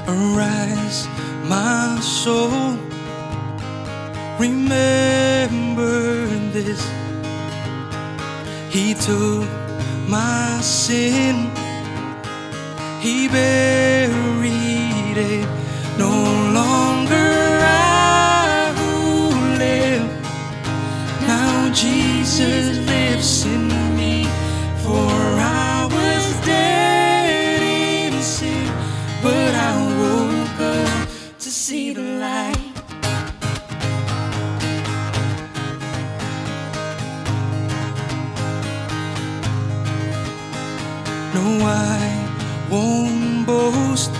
Arise, my soul, remember this. He took my sin, He buried it. No longer I who live, now Jesus lives in me. For I was dead in sin, but I woke up to see the light. No, I won't boast,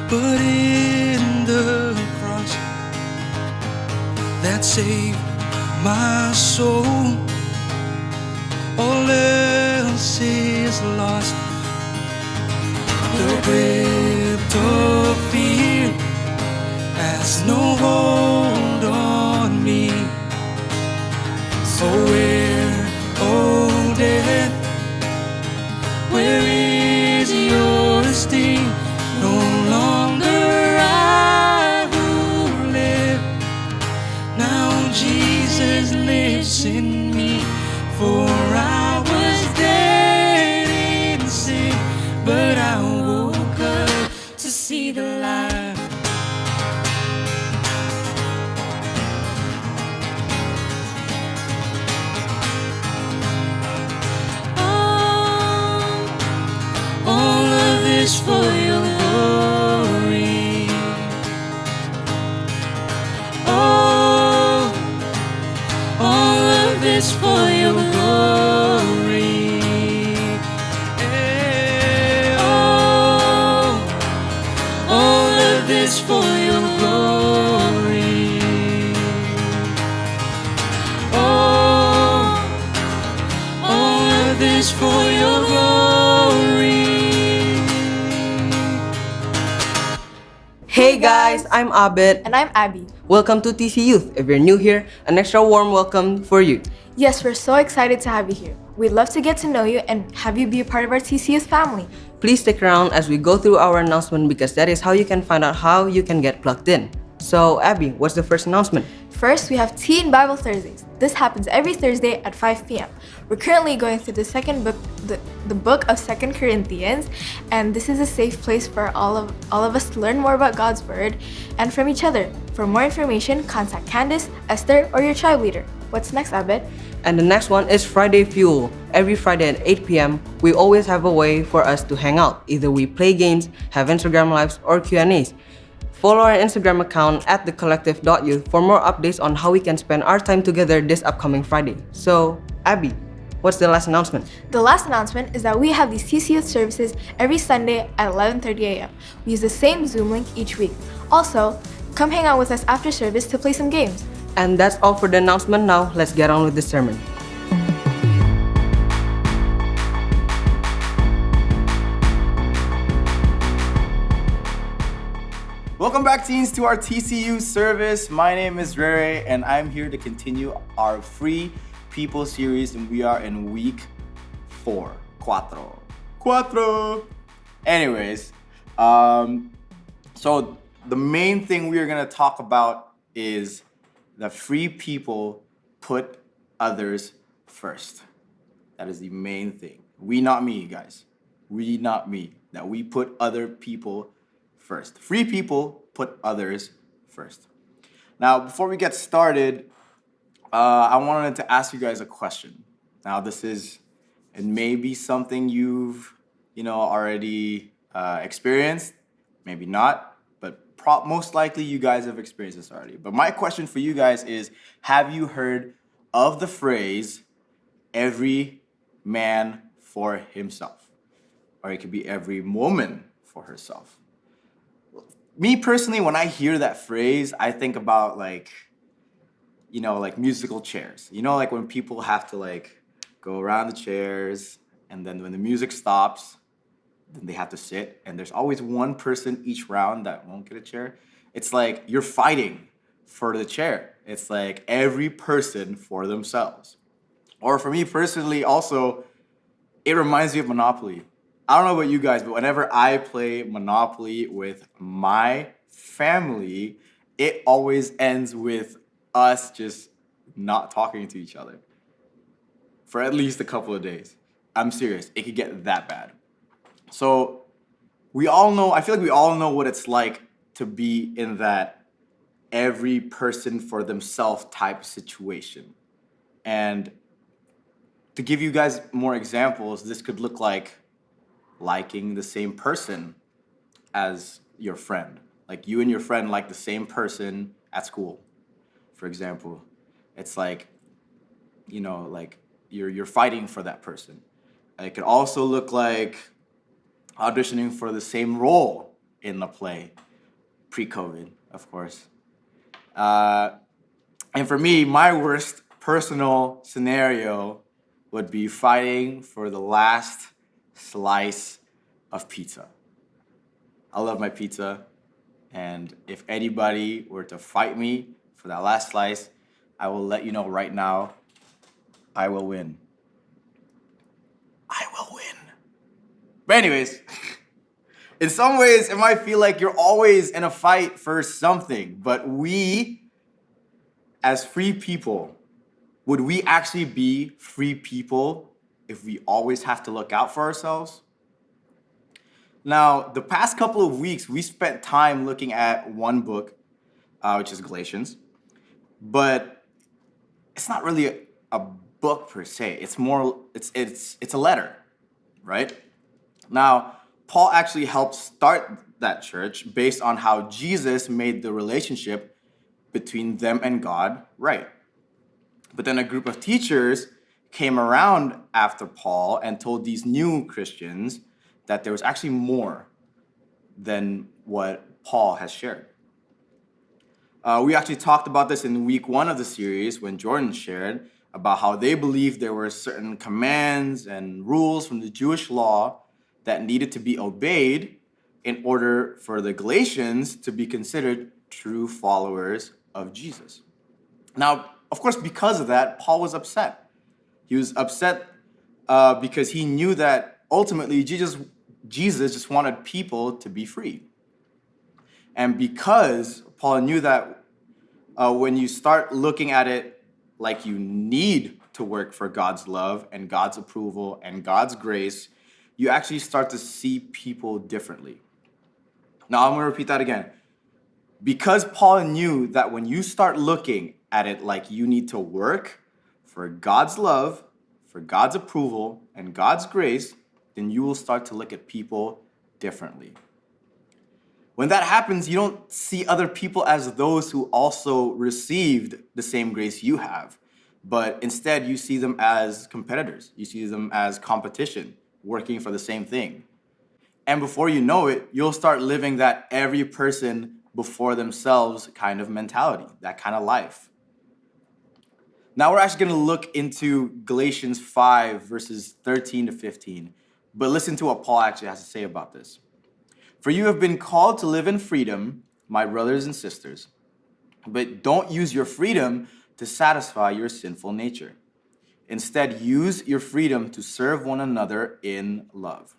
but in the cross that saved my soul. All else is lost. The grip of fear has no hold on me. So where, oh death, where is your sting? No longer I who live, now Jesus lives in me. For I was dead in sin, but I woke up to see the light. All of this for your glory. Oh, all of this for your glory. Oh, all of this for your glory. Oh, all of this for your glory. Hey guys, I'm Abed. And I'm Abby. Welcome to TC Youth. If you're new here, an extra warm welcome for you. Yes, we're so excited to have you here. We'd love to get to know you and have you be a part of our TCU's family. Please stick around as we go through our announcement because that is how you can find out how you can get plugged in. So, Abby, what's the first announcement? First, we have Tea and Bible Thursdays. This happens every Thursday at 5 p.m. We're currently going through the second book, the book of 2 Corinthians, and this is a safe place for all of us to learn more about God's Word and from each other. For more information, contact Candace, Esther, or your tribe leader. What's next, Abed? And the next one is Friday Fuel. Every Friday at 8 p.m., we always have a way for us to hang out. Either we play games, have Instagram lives, or Q&As. Follow our Instagram account at thecollective.youth for more updates on how we can spend our time together this upcoming Friday. So, Abby, what's the last announcement? The last announcement is that we have these TCU's services every Sunday at 11:30 a.m. We use the same Zoom link each week. Also, come hang out with us after service to play some games. And that's all for the announcement. Now, let's get on with the sermon. Welcome back, teens, to our TCU service. My name is Rere, and I'm here to continue our Free People series, and we are in week 4. Cuatro. Anyways, so the main thing we are going to talk about is that free people put others first. That is the main thing. We, not me, guys. We, not me. That we put other people first. Free people put others first. Now, before we get started, I wanted to ask you guys a question. Now, this is, it may be something you've, already experienced, maybe not, but most likely you guys have experienced this already. But my question for you guys is, have you heard of the phrase, every man for himself? Or it could be every woman for herself. Me personally, when I hear that phrase, I think about like musical chairs. Like when people have to go around the chairs, and then when the music stops, then they have to sit, and there's always one person each round that won't get a chair. It's like you're fighting for the chair. It's like every person for themselves. Or for me personally also, it reminds me of Monopoly. I don't know about you guys, but whenever I play Monopoly with my family, it always ends with us just not talking to each other for at least a couple of days. I'm serious. It could get that bad. So we all know, I feel like we all know what it's like to be in that every person for themselves type situation. And to give you guys more examples, this could look like liking the same person as your friend. Like you and your friend like the same person at school, for example. It's like, like you're fighting for that person. It could also look like auditioning for the same role in the play, pre-COVID, of course. And for me, my worst personal scenario would be fighting for the last slice of pizza. I love my pizza, and if anybody were to fight me for that last slice, I will let you know right now, I will win. I will win. But anyways, in some ways, it might feel like you're always in a fight for something, but we, as free people, would we actually be free people if we always have to look out for ourselves? Now, the past couple of weeks, we spent time looking at one book, which is Galatians, but it's not really a book per se. It's more, it's a letter, right? Now, Paul actually helped start that church based on how Jesus made the relationship between them and God right. But then a group of teachers came around after Paul and told these new Christians that there was actually more than what Paul has shared. We actually talked about this in week 1 of the series when Jordan shared about how they believed there were certain commands and rules from the Jewish law that needed to be obeyed in order for the Galatians to be considered true followers of Jesus. Now, of course, because of that, Paul was upset. He was upset because he knew that ultimately Jesus just wanted people to be free. And because Paul knew that when you start looking at it like you need to work for God's love and God's approval and God's grace, you actually start to see people differently. Now, I'm going to repeat that again. Because Paul knew that when you start looking at it like you need to work for God's love, for God's approval, and God's grace, then you will start to look at people differently. When that happens, you don't see other people as those who also received the same grace you have, but instead you see them as competitors. You see them as competition, working for the same thing. And before you know it, you'll start living that every person before themselves kind of mentality, that kind of life. Now we're actually going to look into Galatians 5, verses 13 to 15. But listen to what Paul actually has to say about this. For you have been called to live in freedom, my brothers and sisters, but don't use your freedom to satisfy your sinful nature. Instead, use your freedom to serve one another in love.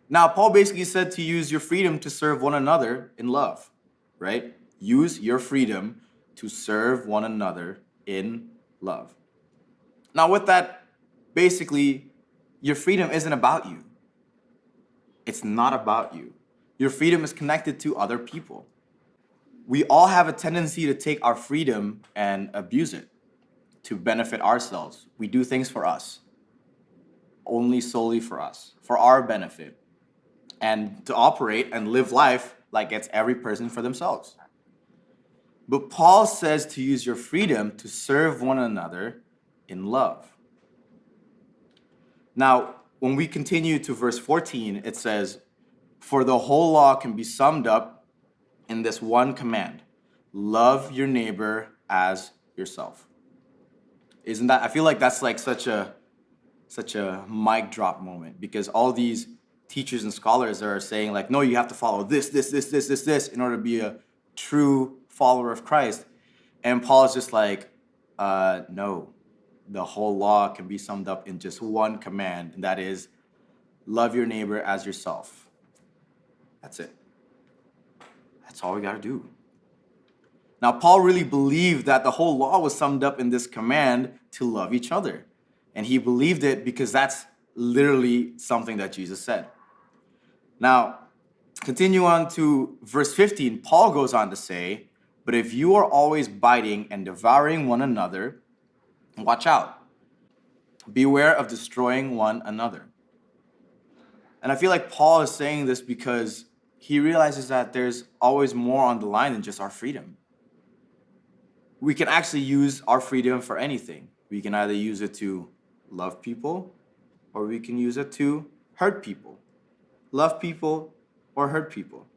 Now, Paul basically said to use your freedom to serve one another in love, right? Use your freedom to serve one another in love. Now, with that, basically, your freedom isn't about you. It's not about you. Your freedom is connected to other people. We all have a tendency to take our freedom and abuse it to benefit ourselves. We do things for us, only solely for us, for our benefit, and to operate and live life like it's every person for themselves. But Paul says to use your freedom to serve one another in love. Now, when we continue to verse 14, it says, for the whole law can be summed up in this one command: love your neighbor as yourself. Isn't that, I feel like that's like such a mic drop moment, because all these teachers and scholars are saying like, no, you have to follow this in order to be a true follower of Christ. And Paul is just like, no, the whole law can be summed up in just one command, and that is love your neighbor as yourself. That's it. That's all we got to do. Now, Paul really believed that the whole law was summed up in this command to love each other. And he believed it because that's literally something that Jesus said. Now, continue on to verse 15. Paul goes on to say, "But if you are always biting and devouring one another, watch out. Beware of destroying one another." And I feel like Paul is saying this because he realizes that there's always more on the line than just our freedom. We can actually use our freedom for anything. We can either use it to love people, or we can use it to hurt people. Love people or hurt people.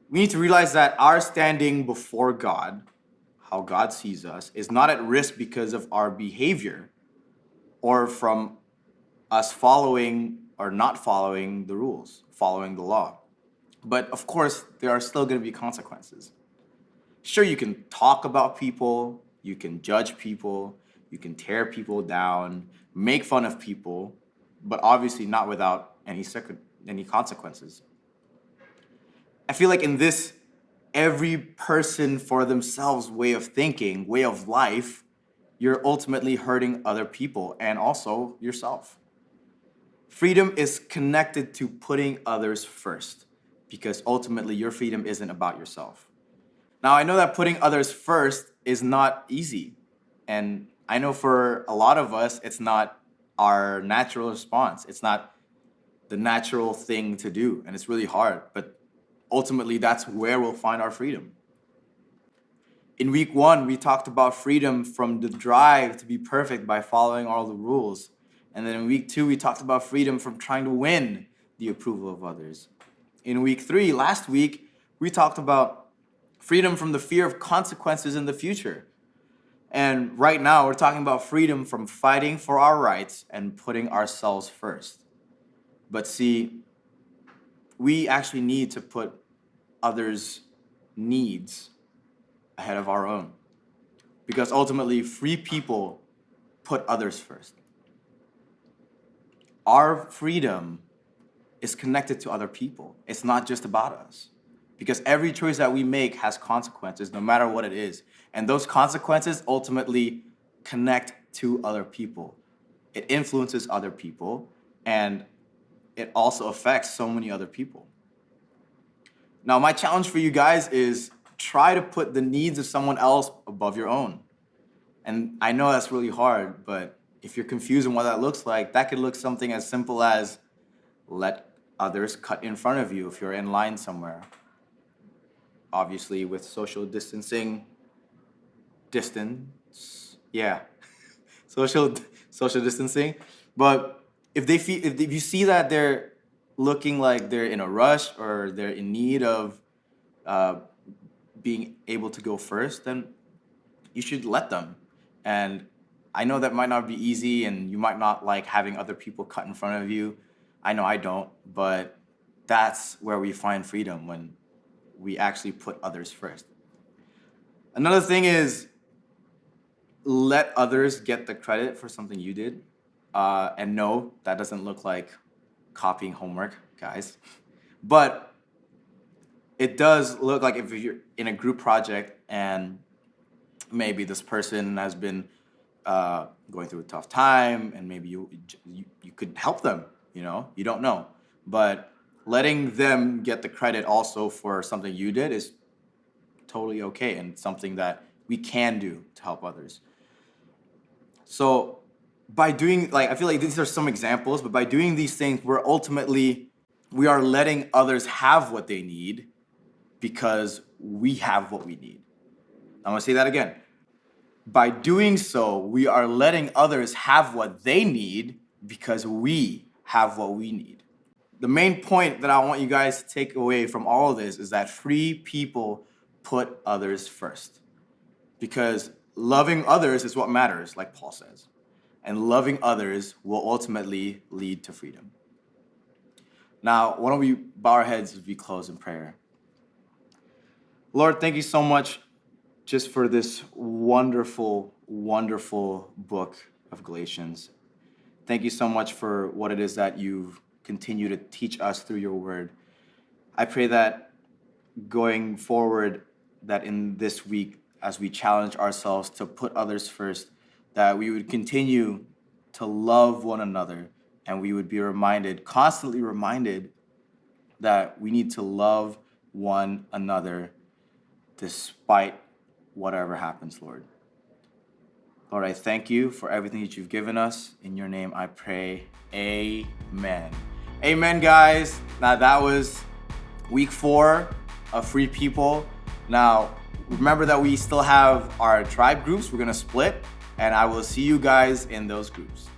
We need to realize that our standing before God, how God sees us, is not at risk because of our behavior or from us following or not following the rules, following the law. But of course, there are still going to be consequences. Sure, you can talk about people, you can judge people, you can tear people down, make fun of people, but obviously not without any consequences. I feel like in this every person for themselves way of thinking, way of life, you're ultimately hurting other people and also yourself. Freedom is connected to putting others first, because ultimately your freedom isn't about yourself. Now, I know that putting others first is not easy. And I know for a lot of us, it's not our natural response. It's not the natural thing to do. And it's really hard. But ultimately, that's where we'll find our freedom. In week 1, we talked about freedom from the drive to be perfect by following all the rules. And then in week 2, we talked about freedom from trying to win the approval of others. In week 3, last week, we talked about freedom from the fear of consequences in the future. And right now, we're talking about freedom from fighting for our rights and putting ourselves first. But see, we actually need to put others' needs ahead of our own. Because ultimately, free people put others first. Our freedom is connected to other people. It's not just about us. Because every choice that we make has consequences, no matter what it is. And those consequences ultimately connect to other people. It influences other people, and it also affects so many other people. Now, my challenge for you guys is try to put the needs of someone else above your own. And I know that's really hard, but if you're confused on what that looks like, that could look something as simple as let others cut in front of you if you're in line somewhere. Obviously, with social distance, social distancing. But if you see that they're looking like they're in a rush or they're in need of being able to go first, then you should let them. And I know that might not be easy, and you might not like having other people cut in front of you. I know I don't, but that's where we find freedom, when we actually put others first. Another thing is let others get the credit for something you did. And no, that doesn't look like copying homework, guys. But it does look like if you're in a group project and maybe this person has been going through a tough time, and maybe you could help them, you don't know. But letting them get the credit also for something you did is totally okay, and something that we can do to help others. So by doing, I feel like these are some examples, but by doing these things, we are letting others have what they need because we have what we need. I'm gonna say that again. By doing so, we are letting others have what they need because we have what we need. The main point that I want you guys to take away from all of this is that free people put others first. Because loving others is what matters, like Paul says. And loving others will ultimately lead to freedom. Now, why don't we bow our heads as we close in prayer? Lord, thank you so much just for this wonderful, wonderful book of Galatians. Thank you so much for what it is that you've continued to teach us through your word. I pray that going forward, that in this week, as we challenge ourselves to put others first, that we would continue to love one another, and we would be reminded, constantly reminded, that we need to love one another despite whatever happens, Lord. Lord, I thank you for everything that you've given us. In your name I pray, amen. Amen, guys. Now that was week 4 of Free People. Now, remember that we still have our tribe groups. We're gonna split, and I will see you guys in those groups.